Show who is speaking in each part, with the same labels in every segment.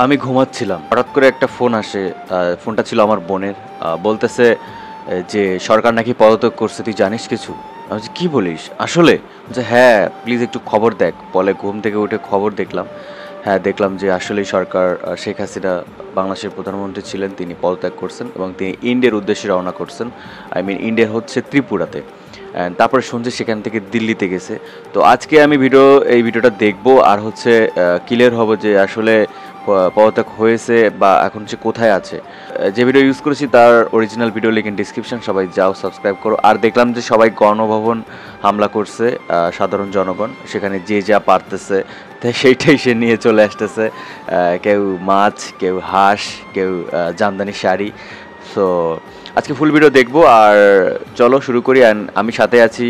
Speaker 1: আমি ঘুমাচ্ছিলাম, হঠাৎ করে একটা ফোন আসে। ফোনটা ছিল আমার বোনের। বলতেছে যে সরকার নাকি পদত্যাগ করছে, তুই জানিস কিছু? আমি বলছি, কি বলিস আসলে? যে হ্যাঁ প্লিজ একটু খবর দেখ। বলে ঘুম থেকে উঠে খবর দেখলাম। হ্যাঁ দেখলাম যে আসলেই সরকার, শেখ হাসিনা বাংলাদেশের প্রধানমন্ত্রী ছিলেন, তিনি পদত্যাগ করছেন এবং তিনি ইন্ডিয়ার উদ্দেশ্যে রওনা করছেন। ইন্ডিয়া হচ্ছে ত্রিপুরাতে। তারপরে শুনছি সেখান থেকে দিল্লিতে গেছে। তো আজকে আমি এই ভিডিওটা দেখবো আর হচ্ছে ক্লিয়ার হব যে আসলে পদত্যাগ হয়েছে বা এখন সে কোথায় আছে। যে ভিডিও ইউজ করেছি তার original video link in description, সবাই যাও সাবস্ক্রাইব করো। আর দেখলাম যে সবাই গণভবন হামলা করছে, সাধারণ জনগণ সেখানে যে যা পারতেছে তাই সেইটাই সে নিয়ে চলে আসতেছে। কেউ মাছ, কেউ হাঁস, কেউ জামদানি শাড়ি। সো আজকে ফুল ভিডিও দেখবো আর চলো শুরু করি। অ্যান্ড আমি সাথে আছি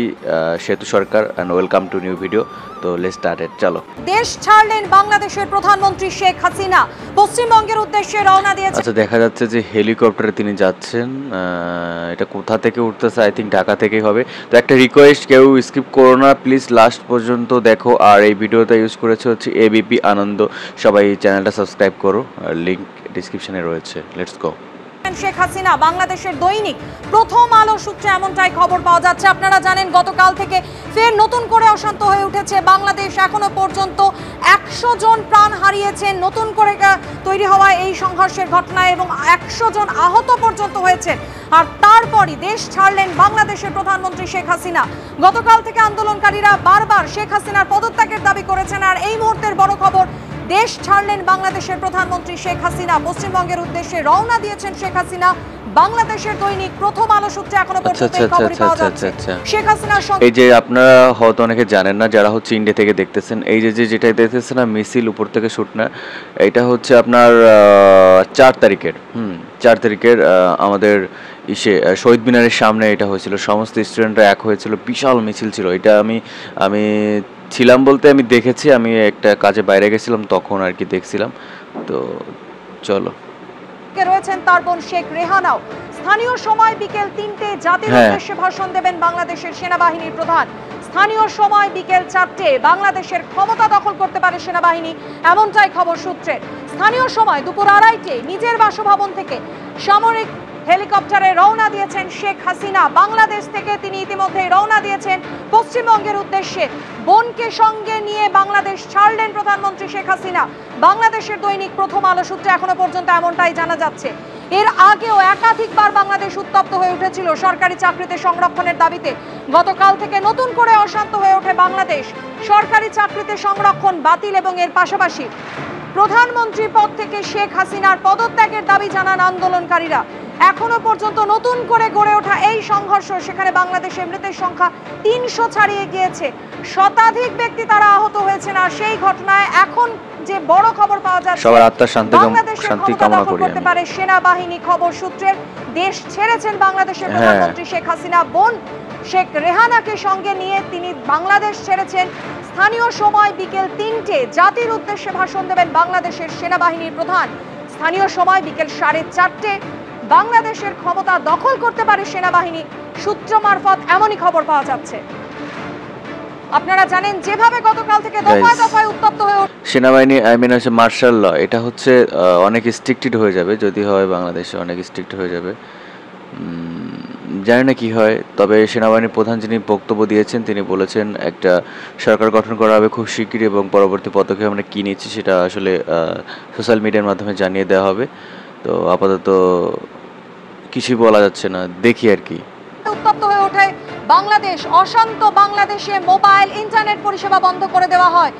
Speaker 1: Setu Sarkar, and welcome to new video. তো লেটস স্টার্ট ইট, চলো।
Speaker 2: দেশ ছাড়লেন বাংলাদেশের প্রধানমন্ত্রী শেখ হাসিনা, পশ্চিমবঙ্গের উদ্দেশ্যে রওনা দিয়েছেন।
Speaker 1: আচ্ছা, দেখা যাচ্ছে যে হেলিকপ্টারে তিনি যাচ্ছেন। এটা কোথা থেকে উঠতেছে? আই থিঙ্ক ঢাকা থেকেই হবে। তো একটা রিকোয়েস্ট, কেউ স্কিপ করো না প্লিজ, লাস্ট পর্যন্ত দেখো। আর এই ভিডিওটা ইউজ করেছে হচ্ছে এবিপি আনন্দ। সবাই চ্যানেলটা সাবস্ক্রাইব করো, লিঙ্ক ডিসক্রিপশনে রয়েছে। Let's go.
Speaker 2: শেখ হাসিনা বাংলাদেশের দৈনিক প্রথম আলো সূত্রে এমনটাই খবর পাওয়া যাচ্ছে। আপনারা জানেন গতকাল থেকে ফের নতুন করে অশান্ত হয়ে উঠেছে বাংলাদেশ। এখনো পর্যন্ত 100 জন প্রাণ হারিয়েছেন নতুন করে তৈরি হওয়া এই সংঘর্ষের ঘটনায় এবং 100 জন আহত পর্যন্ত হয়েছেন। আর তারপরই দেশ ছাড়লেন বাংলাদেশের প্রধানমন্ত্রী শেখ হাসিনা। গতকাল থেকে আন্দোলনকারীরা বারবার শেখ হাসিনার পদত্যাগের দাবি করেছেন। আর এই মুহূর্তের বড় খবর, দেশ ছাড়লেন বাংলাদেশের প্রধানমন্ত্রী শেখ হাসিনা, পশ্চিমবঙ্গের উদ্দেশ্যে রওনা দিয়েছেন শেখ হাসিনা। বাংলাদেশের দৈনিক প্রথম আলো সূত্রে এখনো পর্যন্ত এই খবরই পাওয়া যাচ্ছে। শেখ হাসিনার সঙ্গে
Speaker 1: এই যে আপনারা হয়তো অনেকে জানেন না, যারা হচ্ছে ইন্ডিয়া থেকে দেখতেছেন, এই যে যেটা দেখতেছেন না, মিছিল উপর থেকে শুট না, এটা হচ্ছে আপনার 4 তারিখের 4 তারিখের আমাদের শহীদ মিনারের সামনে এটা হয়েছিল। সমস্ত স্টুডেন্টরা এক হয়েছিল, বিশাল মিছিল ছিল। এটা আমি ছিলাম বলতে আমি দেখেছি, আমি একটা কাজে বাইরে গেছিলাম তখন আর কি দেখছিলাম। তো চলো।
Speaker 2: রয়েছেন তার বোন শেখ রেহানাও। স্থানীয় সময় বিকেল 3টে জাতির উদ্দেশ্যে ভাষণ দেবেন বাংলাদেশের সেনাবাহিনীর প্রধান। স্থানীয় সময় বিকেল 4টে বাংলাদেশের ক্ষমতা দখল করতে পারে সেনাবাহিনী, এমনটাই খবর সূত্রের। স্থানীয় সময় দুপুর 2:30টে নিজের বাসভবন থেকে সামরিক হেলিকপ্টারে রওনা দিয়েছেন শেখ হাসিনা। বাংলাদেশ থেকে তিনি ইতিমধ্যেই রওনা দিয়েছেন পশ্চিমবঙ্গের উদ্দেশ্যে। বোনকে সঙ্গে নিয়ে বাংলাদেশ ছাড়লেন প্রধানমন্ত্রী শেখ হাসিনা। বাংলাদেশের দৈনিক প্রথম আলো সূত্রে এখনো পর্যন্ত এমনটাই জানা যাচ্ছে। এর আগেও একাধিকবার বাংলাদেশ উত্তপ্ত হয়ে উঠেছিল সরকারি চাকরিতে সংরক্ষণের দাবিতে। গতকাল থেকে নতুন করে অশান্ত হয়ে ওঠে বাংলাদেশ। সরকারি চাকরিতে সংরক্ষণ বাতিল এবং এর পাশাপাশি প্রধানমন্ত্রী পদ থেকে শেখ হাসিনার পদত্যাগের দাবি জানান আন্দোলনকারীরা। এখনো পর্যন্ত নতুন করে গড়ে ওঠা এই সংঘর্ষ, সেখানে বাংলাদেশে মৃতের সংখ্যা 300 ছাড়িয়ে গিয়েছে। শতাধিক ব্যক্তি তারা আহত হয়েছেন। আর সেই ঘটনায় এখন যে বড় খবর পাওয়া যাচ্ছে,
Speaker 1: সবার আত্মার শান্তি কামনা করি
Speaker 2: করতে পারে সেনাবাহিনী। খবর সূত্রের দেশ ছেড়েছেন বাংলাদেশের প্রধানমন্ত্রী শেখ হাসিনা। বোন শেখ রেহানাকে সঙ্গে নিয়ে তিনি বাংলাদেশ ছেড়েছেন। স্থানীয় সময় বিকেল 3টে জাতির উদ্দেশ্যে ভাষণ দেবেন বাংলাদেশের সেনাবাহিনীর প্রধান। স্থানীয় সময় বিকেল 4:30টে বাংলাদেশের ক্ষমতা দখল করতে পারে সেনাবাহিনী, সূত্র মারফত এমনই খবর পাওয়া যাচ্ছে। আপনারা জানেন যেভাবে গতকাল থেকে দফায় দফায় উত্তপ্ত হয়ে
Speaker 1: সেনাবাহিনী, হচ্ছে মার্শাল ল, এটা হচ্ছে অনেক স্ট্রিক্টেড হয়ে যাবে যদি হয়, বাংলাদেশে অনেক স্ট্রিক্ট হয়ে যাবে। জানি না কি হয়, তবে সেনাবাহিনীর প্রধান যিনি বক্তব্য দিয়েছেন তিনি বলেছেন একটা সরকার গঠন করা হবে খুব শিগগিরই এবং পরবর্তী পদক্ষেপ আমরা কী নিচ্ছি সেটা আসলে সোশ্যাল মিডিয়ার মাধ্যমে জানিয়ে দেওয়া হবে। তো আপাতত কিছুই বলা যাচ্ছে না, দেখি আর কি।
Speaker 2: উত্তপ্ত হয়ে ওঠে বাংলাদেশ। অশান্ত বাংলাদেশে মোবাইল ইন্টারনেট পরিষেবা বন্ধ করে দেওয়া হয়,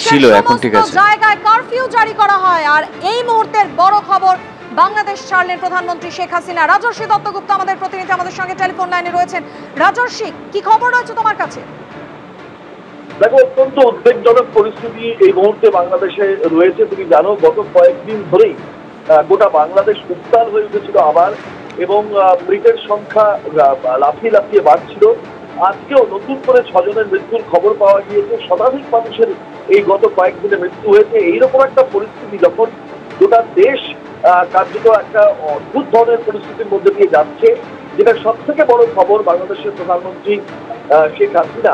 Speaker 1: ছিল এখন ঠিক আছে,
Speaker 2: জায়গায় কারফিউ জারি করা হয়। আর এই মুহূর্তের বড় খবর, বাংলাদেশ ছাড়লেন প্রধানমন্ত্রী শেখ হাসিনা। রাজর্ষি দত্তগুপ্ত আমাদের প্রতিনিধি আমাদের সঙ্গে টেলিফোন লাইনে রয়েছেন। রাজর্ষি, কি খবর রয়েছে তোমার কাছে?
Speaker 3: দেখো, অত্যন্ত উদ্বেগজনক পরিস্থিতি এই মুহূর্তে বাংলাদেশে রয়েছে। তুমি জানো গত কয়েকদিন ধরেই গোটা বাংলাদেশ উত্তাল হয়ে উঠেছিল আবার, এবং মৃতের সংখ্যা লাফিয়ে লাফিয়ে বাড়ছিল। আজকেও নতুন করে 6 জনের মৃত্যুর খবর পাওয়া গিয়েছে। শতাধিক মানুষের এই গত কয়েকদিনে মৃত্যু হয়েছে। এইরকম একটা পরিস্থিতি যখন গোটা দেশ কার্যত একটা অদ্ভুত ধরনের পরিস্থিতির মধ্যে দিয়ে যাচ্ছে, যেটা সব থেকে বড় খবর, বাংলাদেশের প্রধানমন্ত্রী শেখ হাসিনা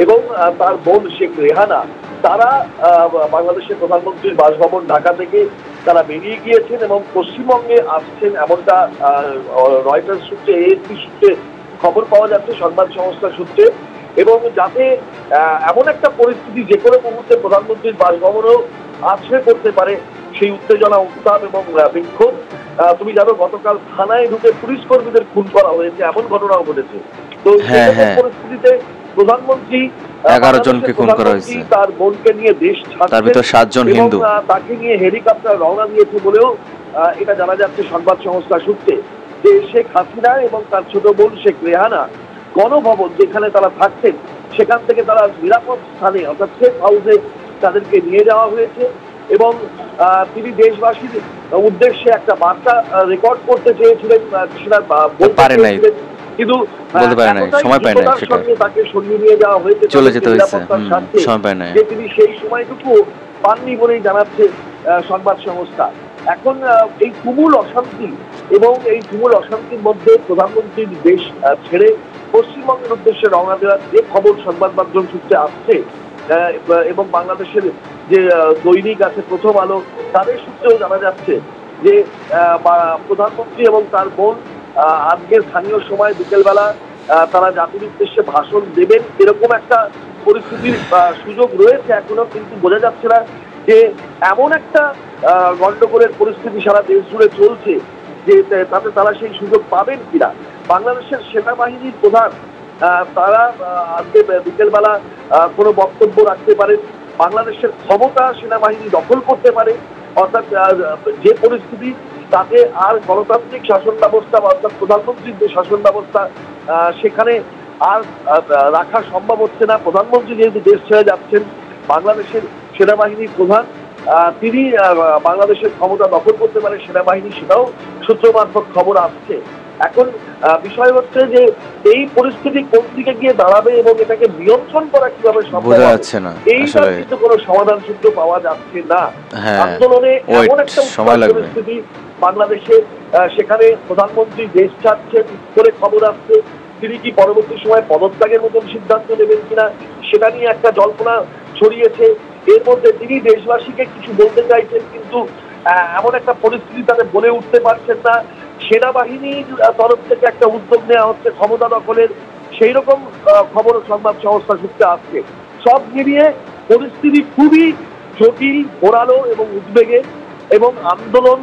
Speaker 3: এবং তার বোন শেখ রেহানা তারা বাংলাদেশের প্রধানমন্ত্রীর বাসভবন ঢাকা থেকে তারা বেরিয়ে গিয়েছেন এবং পশ্চিমবঙ্গে আসছেন, এমনটা রয়টার্স সূত্রে, এএফপি সূত্রে খবর পাওয়া যাচ্ছে, সংবাদ সংস্থা সূত্রে। এবং যাতে এমন একটা পরিস্থিতি যে কোনো মুহূর্তে প্রধানমন্ত্রীর বাসভবনেও আশ্রয় করতে পারে, সেই উত্তেজনা, উত্তাপ এবং বিক্ষোভ। তুমি জানো গতকাল থানায় ঢুকে পুলিশ কর্মীদের খুন করা হয়েছে, এমন ঘটনাও ঘটেছে। তো সেই পরিস্থিতিতে প্রধানমন্ত্রী
Speaker 1: 11 জনকে খুন করা হয়েছে,
Speaker 3: তার বোনকে নিয়ে দেশ ছাড়ছেন,
Speaker 1: তার ভিতর 7 জন হিন্দু,
Speaker 3: তাকে নিয়ে হেলিকপ্টার রওনা দিয়েছে বলেও এটা জানা যাচ্ছে সংবাদ সংস্থা সূত্রে। যে শেখ হাসিনা এবং তার ছোট বোন শেখ রেহানা গণভবন যেখানে তারা থাকতেন সেখান থেকে তারা নিরাপদ স্থানে অর্থাৎ সেফ হাউসে তাদেরকে নিয়ে যাওয়া হয়েছে। এবং তিনি দেশবাসীর উদ্দেশ্যে একটা বার্তা রেকর্ড করতে চেয়েছিলেন, সেটা বলতে চেয়েছিলেন, কিন্তু তাকে সরিয়ে নিয়ে যাওয়া হয়েছে, যে তিনি সেই সময়টুকু পাননি বলেই জানাচ্ছে সংবাদ সংস্থা। এখন এই তুমুল অশান্তি এবং এই তুমুল অশান্তির মধ্যে প্রধানমন্ত্রীর দেশ ছেড়ে পশ্চিমবঙ্গের উদ্দেশ্যে রওনা দেওয়ার যে খবর সংবাদ মাধ্যম সূত্রে আসছে, এবং বাংলাদেশের যে দৈনিক আছে প্রথম আলো, তাদের সূত্রেও জানা যাচ্ছে যে প্রধানমন্ত্রী এবং তার বোন আজকে স্থানীয় সময় বিকেলবেলা তারা জাতির উদ্দেশ্যে ভাষণ দেবেন, এরকম একটা পরিস্থিতির সুযোগ রয়েছে এখনো। কিন্তু বোঝা যাচ্ছে না যে এমন একটা গন্ডগোলের পরিস্থিতি সারা দেশ জুড়ে চলছে যে তাতে তারা সেই সুযোগ পাবেন কিনা। বাংলাদেশের সেনাবাহিনীর প্রধান তারা আজকে বিকেলবেলা কোনো বক্তব্য রাখতে পারেন, বাংলাদেশের ক্ষমতা সেনাবাহিনী দখল করতে পারে, অর্থাৎ যে পরিস্থিতি তাতে আর গণতান্ত্রিক শাসন ব্যবস্থা অর্থাৎ প্রধানমন্ত্রীর যে শাসন ব্যবস্থা সেখানে আর রাখা সম্ভব হচ্ছে না। প্রধানমন্ত্রী যেহেতু দেশ ছেড়ে যাচ্ছেন, বাংলাদেশের সেনাবাহিনীর প্রধান তিনি বাংলাদেশের ক্ষমতা দখল করতে পারে সেনাবাহিনী, সেটাও সূত্র মারফত খবর আসছে। এখন বিষয় হচ্ছে যে এই পরিস্থিতি কোন দিকে গিয়ে দাঁড়াবে এবং এটাকে নিয়ন্ত্রণ করা কিভাবে সম্ভব এইটার কিন্তু কোনো সমাধান সূত্র পাওয়া যাচ্ছে না। আন্দোলনে এমন একটা পরিস্থিতি বাংলাদেশে, সেখানে প্রধানমন্ত্রী দেশ ছাড়ছেন বলে খবর আসছে, তিনি কি পরবর্তী সময় পদত্যাগের মতন সিদ্ধান্ত নেবেন কিনা সেটা নিয়ে একটা জল্পনা ছড়িয়েছে। এর মধ্যে তিনি দেশবাসীকে কিছু বলতে চাইছেন, কিন্তু এমন একটা পরিস্থিতি তাদের বলে উঠতে পারছেন না। সেনাবাহিনীর তরফ থেকে একটা উদ্যোগ নেওয়া হচ্ছে ক্ষমতা দখলের, সেই রকম খবর সংবাদ সংস্থা সূত্রে আসছে। সব মিলিয়ে পরিস্থিতি খুবই জটিল, ঘোরালো এবং উদ্বেগে, এবং আন্দোলন,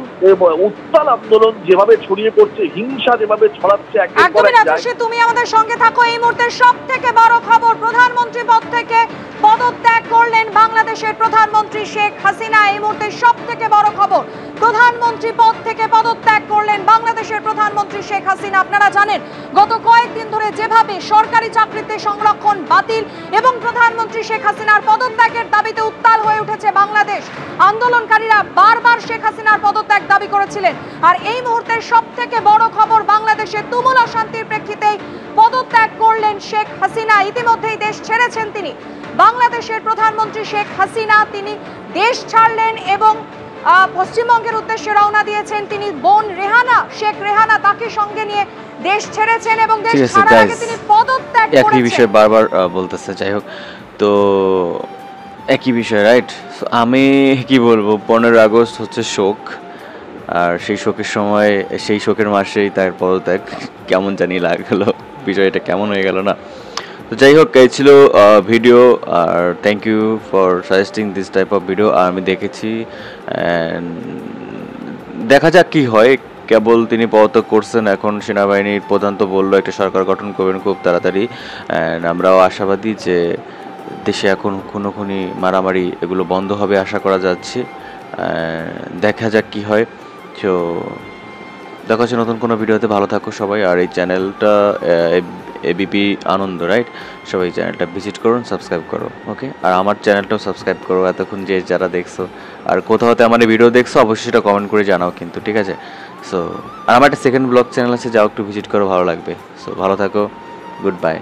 Speaker 3: উত্তাল আন্দোলন যেভাবে ছড়িয়ে পড়ছে, হিংসা যেভাবে ছড়াচ্ছে,
Speaker 2: তুমি আমাদের সঙ্গে থাকো। এই মুহূর্তে সব থেকে বড় খবর, প্রধানমন্ত্রী পদ থেকে পদত্যাগ করলেন বাংলাদেশের প্রধানমন্ত্রী শেখ হাসিনা। এই মুহূর্তে সব থেকে বড় খবর, প্রধানমন্ত্রী পদ থেকে পদত্যাগ করলেন বাংলাদেশের প্রধানমন্ত্রী শেখ হাসিনা। আপনারা জানেন গত কয়েকদিন ধরে যেভাবে সরকারি চাকরিতে সংরক্ষণ বাতিল এবং প্রধানমন্ত্রী শেখ হাসিনার পদত্যাগের দাবিতে উত্তাল হয়ে উঠেছে বাংলাদেশ। আন্দোলনকারীরা বারবার শেখ হাসিনার পদত্যাগ দাবি করেছিলেন। আর এই মুহূর্তে সব থেকে বড় খবর, বাংলাদেশের তুমুল অশান্তির প্রেক্ষিতেই পদত্যাগ করলেন শেখ হাসিনা। ইতিমধ্যেই দেশ ছেড়েছেন তিনি। বাংলাদেশের প্রধানমন্ত্রী শেখ হাসিনা তিনি দেশ ছাড়লেন এবং পশ্চিমবঙ্গের উদ্দেশ্যে রওনা দিয়েছেন। তিনি বোন রেহানা, শেখ রেহানা, তাকে সঙ্গে নিয়ে দেশ ছেড়েছেন এবং দেশ ছাড়ার আগে তিনি পদত্যাগ করেছেন।
Speaker 1: একই বিষয় বারবার বলতেছে। যাই হোক, তো একই বিষয়, রাইট? আমি কি বলবো, 15 আগস্ট হচ্ছে শোক, আর সেই শোকের সময়, সেই শোকের মাসেই তার পদত্যাগ। কেমন জানি লাগলো বিষয়টা, কেমন হয়ে গেল না? তো যাই হোক, এই ছিল ভিডিও, আর thank you for suggesting this type of video. আর আমি দেখেছি, দেখা যাক কি হয়। কেবল তিনি পদত্যাগ করছেন, এখন সেনাবাহিনীর প্রধান তো বললো একটা সরকার গঠন করবেন খুব তাড়াতাড়ি। অ্যান্ড আমরাও আশাবাদী যে দেশে এখন খুনোখুনি, মারামারি এগুলো বন্ধ হবে আশা করা যাচ্ছে। দেখা যাক কি হয়। তো দেখা হচ্ছে নতুন কোনো ভিডিওতে। ভালো থাকো সবাই। আর এই চ্যানেলটা এবিপি আনন্দ, রাইট? সবাই চ্যানেলটা ভিজিট করুন, সাবস্ক্রাইব করো, ওকে? আর আমার চ্যানেলটাও সাবস্ক্রাইব করো এতক্ষণ যে যারা দেখছো। আর কোথাও আমার এই ভিডিও দেখছো অবশ্যই সেটা কমেন্ট করে জানাও কিন্তু, ঠিক আছে? সো আর আমার একটা সেকেন্ড ব্লগ চ্যানেল আছে, যাও একটু ভিজিট করো, ভালো লাগবে। সো ভালো থাকো, গুড বাই।